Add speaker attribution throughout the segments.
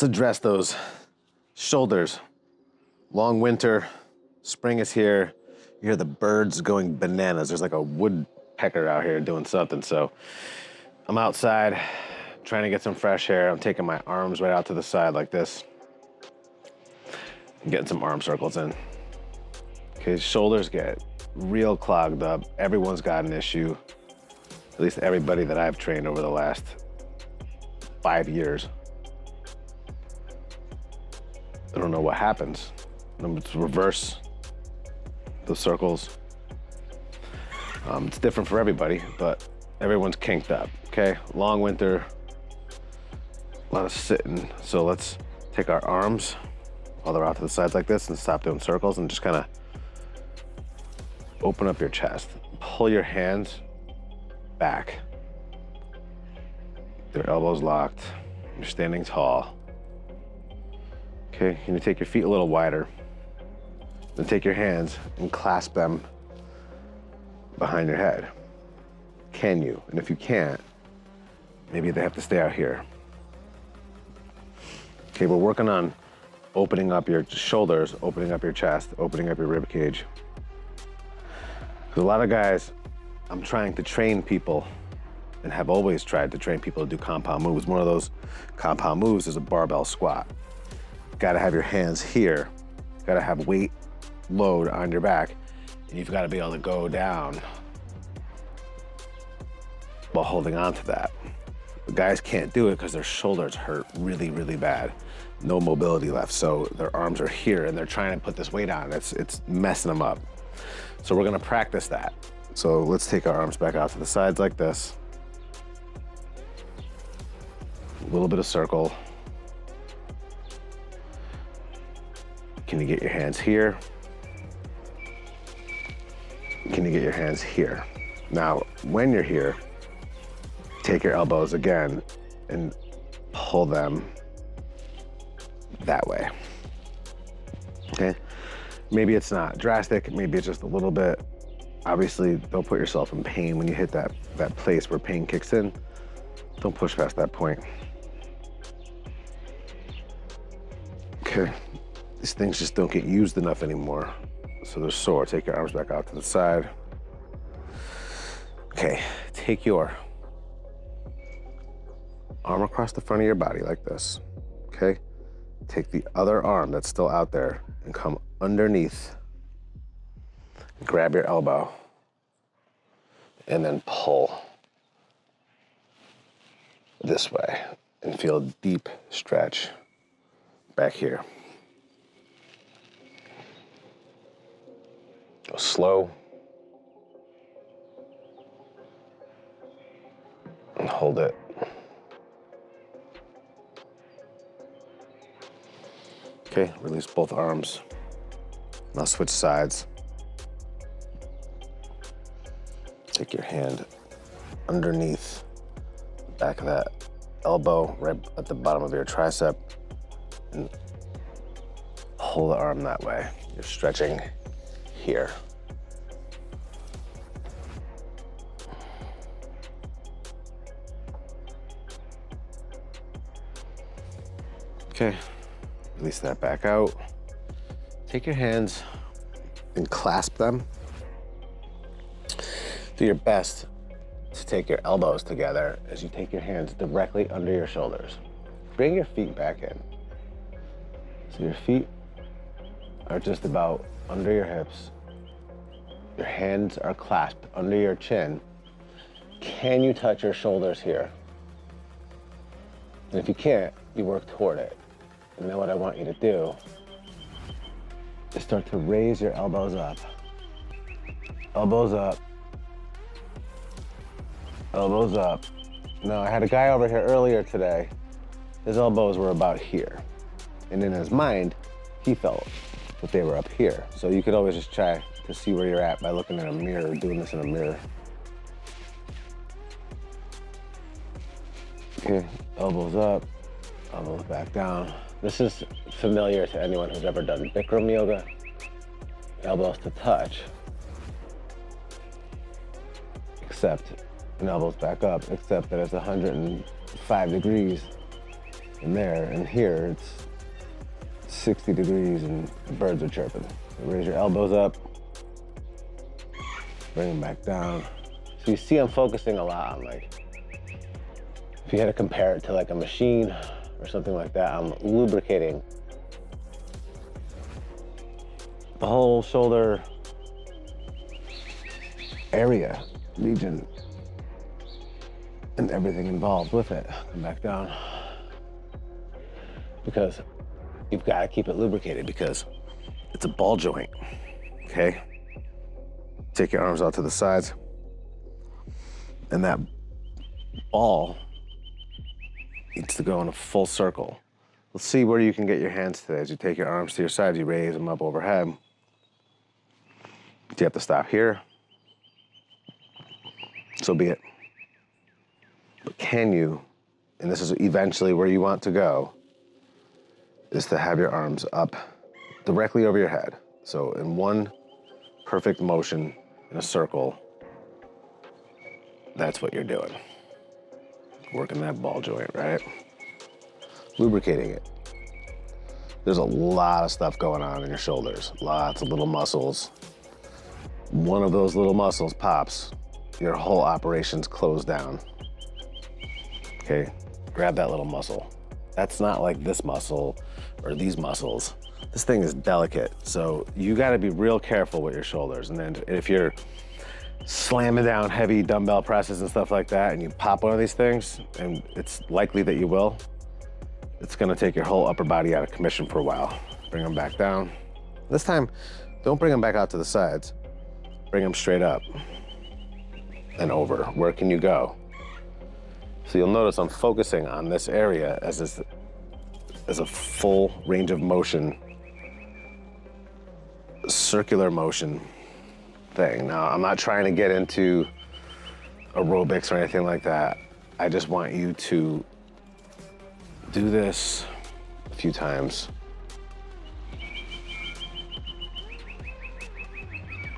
Speaker 1: Let's address those shoulders. Long winter, spring is here. You hear the birds going bananas. There's like a woodpecker out here doing something. So I'm outside trying to get some fresh air. I'm taking my arms right out to the side like this. I'm getting some arm circles in. Okay, shoulders get real clogged up. Everyone's got an issue. At least everybody that I've trained over the last 5 years. I don't know what happens. Let's reverse the circles. It's different for everybody, but everyone's kinked up, okay? Long winter, a lot of sitting. So let's take our arms all the way out to the sides like this and stop doing circles and just kind of open up your chest. Pull your hands back. Your elbows locked. You're standing tall. Okay, you're gonna take your feet a little wider. Then take your hands and clasp them behind your head. Can you? And if you can't, maybe they have to stay out here. Okay, we're working on opening up your shoulders, opening up your chest, opening up your rib cage. Because a lot of guys, I'm trying to train people and have always tried to train people to do compound moves. One of those compound moves is a barbell squat. Gotta have your hands here. Gotta have weight load on your back. And you've gotta be able to go down while holding on to that. The guys can't do it because their shoulders hurt really, really bad. No mobility left, so their arms are here and they're trying to put this weight on. It's messing them up. So we're gonna practice that. So let's take our arms back out to the sides like this. A little bit of circle. Can you get your hands here? Can you get your hands here? Now, when you're here, take your elbows again and pull them that way, okay? Maybe it's not drastic, maybe it's just a little bit. Obviously, don't put yourself in pain when you hit that place where pain kicks in. Don't push past that point. Okay, these things just don't get used enough anymore, so they're sore. Take your arms back out to the side. Okay, take your arm across the front of your body like this, okay? Take the other arm that's still out there and come underneath. Grab your elbow and then pull this way and feel a deep stretch back here. Go slow and hold it. Okay, release both arms. Now switch sides. Take your hand underneath the back of that elbow, right at the bottom of your tricep, and pull the arm that way. You're stretching here. Okay, release that back out. Take your hands and clasp them. Do your best to take your elbows together as you take your hands directly under your shoulders. Bring your feet back in. So your feet are just about under your hips. Your hands are clasped under your chin. Can you touch your shoulders here? And if you can't, you work toward it. And then what I want you to do is start to raise your elbows up. Elbows up. Elbows up. Now, I had a guy over here earlier today. His elbows were about here. And in his mind, he felt that they were up here. So you could always just try to see where you're at by looking in a mirror, doing this in a mirror. Okay, elbows up, elbows back down. This is familiar to anyone who's ever done Bikram yoga. Elbows to touch, except, and elbows back up, except that it's 105 degrees And there, and here, it's 60 degrees and birds are chirping. So raise your elbows up, bring them back down. So you see I'm focusing a lot on like, if you had to compare it to like a machine or something like that, I'm lubricating the whole shoulder area, region, and everything involved with it. Come back down. Because you've got to keep it lubricated because it's a ball joint, okay? Take your arms out to the sides, and that ball needs to go in a full circle. Let's see where you can get your hands to. As you take your arms to your sides, you raise them up overhead. Do you have to stop here? So be it. But can you, and this is eventually where you want to go, is to have your arms up directly over your head. So in one perfect motion in a circle, that's what you're doing. Working that ball joint, right? Lubricating it. There's a lot of stuff going on in your shoulders, lots of little muscles. One of those little muscles pops, your whole operation's closed down. Okay, grab that little muscle. That's not like this muscle or these muscles. This thing is delicate, so you gotta be real careful with your shoulders. And then if you're slamming down heavy dumbbell presses and stuff like that, and you pop one of these things, and it's likely that you will, it's gonna take your whole upper body out of commission for a while. Bring them back down. This time, don't bring them back out to the sides. Bring them straight up and over. Where can you go? So you'll notice I'm focusing on this area as a full range of motion, circular motion thing. Now, I'm not trying to get into aerobics or anything like that. I just want you to do this a few times.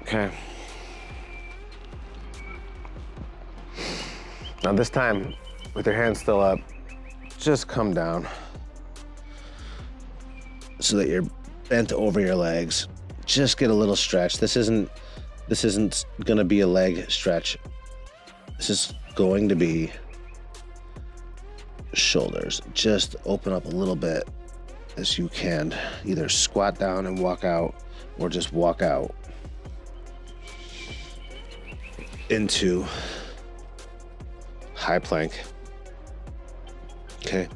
Speaker 1: Okay. Now this time, with your hands still up, just come down so that you're bent over your legs. Just get a little stretch. This isn't gonna be a leg stretch. This is going to be shoulders. Just open up a little bit as you can. Either squat down and walk out, or just walk out into high plank. Okay.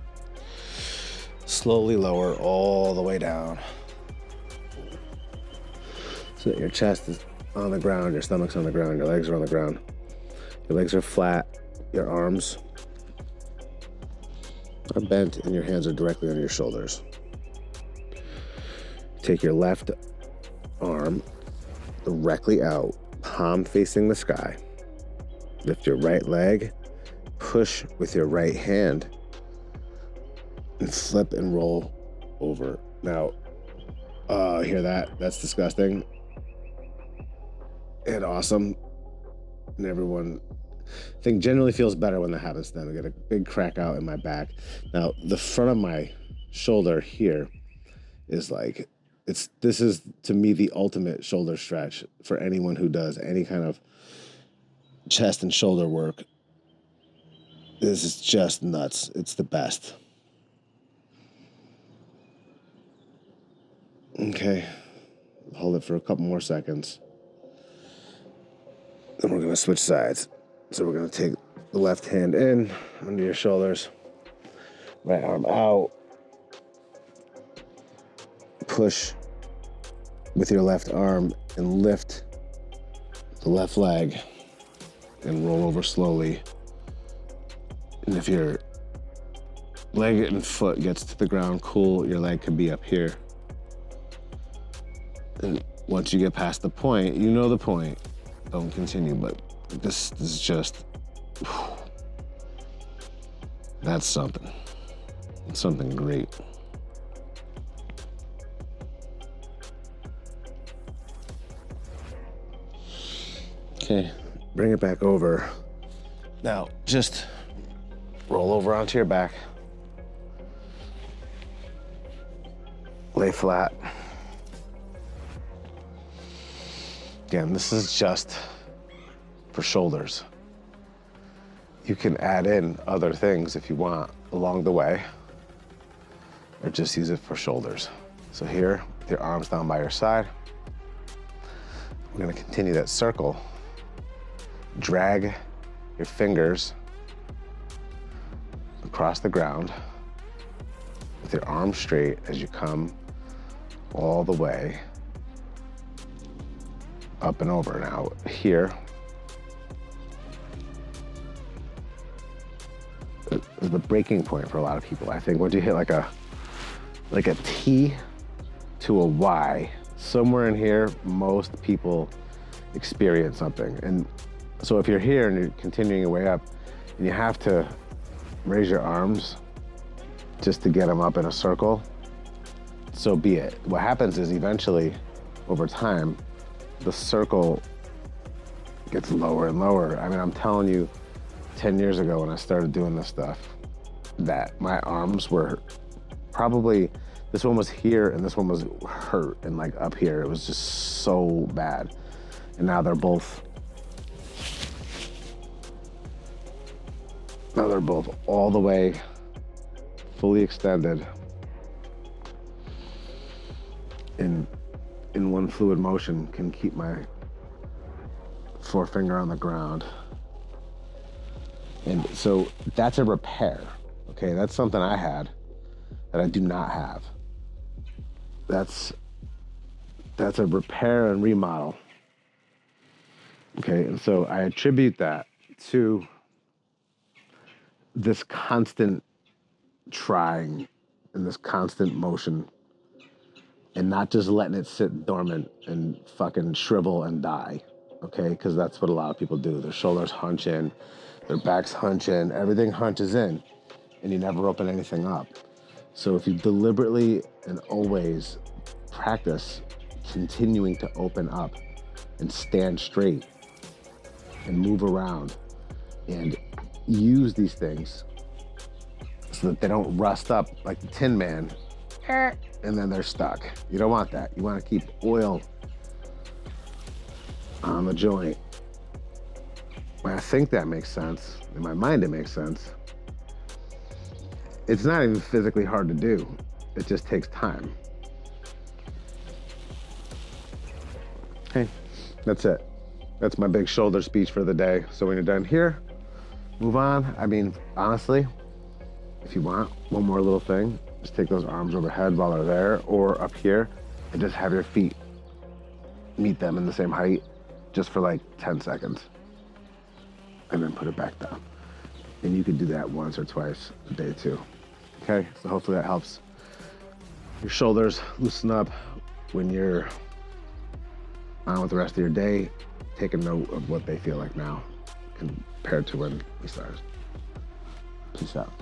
Speaker 1: Slowly lower all the way down so that your chest is on the ground, your stomach's on the ground, your legs are on the ground. Your legs are flat, your arms are bent, and your hands are directly on your shoulders. Take your left arm directly out, palm facing the sky. Lift your right leg, push with your right hand, and flip and roll over. Now, hear that? That's disgusting and awesome. And everyone, I think, generally feels better when that happens to them. I get a big crack out in my back. Now, the front of my shoulder here is like, this is to me the ultimate shoulder stretch for anyone who does any kind of chest and shoulder work. This is just nuts. It's the best. Okay, hold it for a couple more seconds. Then we're gonna switch sides. So we're gonna take the left hand in under your shoulders, right arm out, push with your left arm and lift the left leg and roll over slowly. And if your leg and foot gets to the ground, cool, your leg could be up here. And once you get past the point, you know the point, don't continue, but this is just, that's something. It's something great. Okay, bring it back over. Now, just roll over onto your back. Lay flat. Again, this is just for shoulders. You can add in other things if you want along the way, or just use it for shoulders. So here, with your arms down by your side, we're gonna continue that circle. Drag your fingers across the ground with your arms straight as you come all the way up and over. Now here is the breaking point for a lot of people. I think once you hit like a T to a Y, somewhere in here, most people experience something. And so if you're here and you're continuing your way up and you have to raise your arms just to get them up in a circle, so be it. What happens is eventually, over time, the circle gets lower and lower. I mean, I'm telling you, 10 years ago when I started doing this stuff, that my arms were probably, this one was here and this one was hurt and like up here. It was just so bad. And now they're both all the way fully extended in one fluid motion. Can keep my forefinger on the ground. And so that's a repair, okay? That's something I had that I do not have. That's a repair and remodel, okay? And so I attribute that to this constant trying and this constant motion and not just letting it sit dormant and fucking shrivel and die, okay? Because that's what a lot of people do. Their shoulders hunch in, their backs hunch in, everything hunches in, and you never open anything up. So if you deliberately and always practice continuing to open up and stand straight and move around and use these things so that they don't rust up like the Tin Man and then they're stuck. You don't want that. You want to keep oil on the joint. I think that makes sense. In my mind, it makes sense. It's not even physically hard to do. It just takes time. Okay, that's it. That's my big shoulder speech for the day. So when you're done here, move on. I mean, honestly, if you want one more little thing, just take those arms overhead while they're there or up here and just have your feet meet them in the same height just for like 10 seconds. And then put it back down. And you can do that once or twice a day too. Okay, so hopefully that helps your shoulders loosen up when you're on with the rest of your day. Take a note of what they feel like now compared to when we started. Peace out.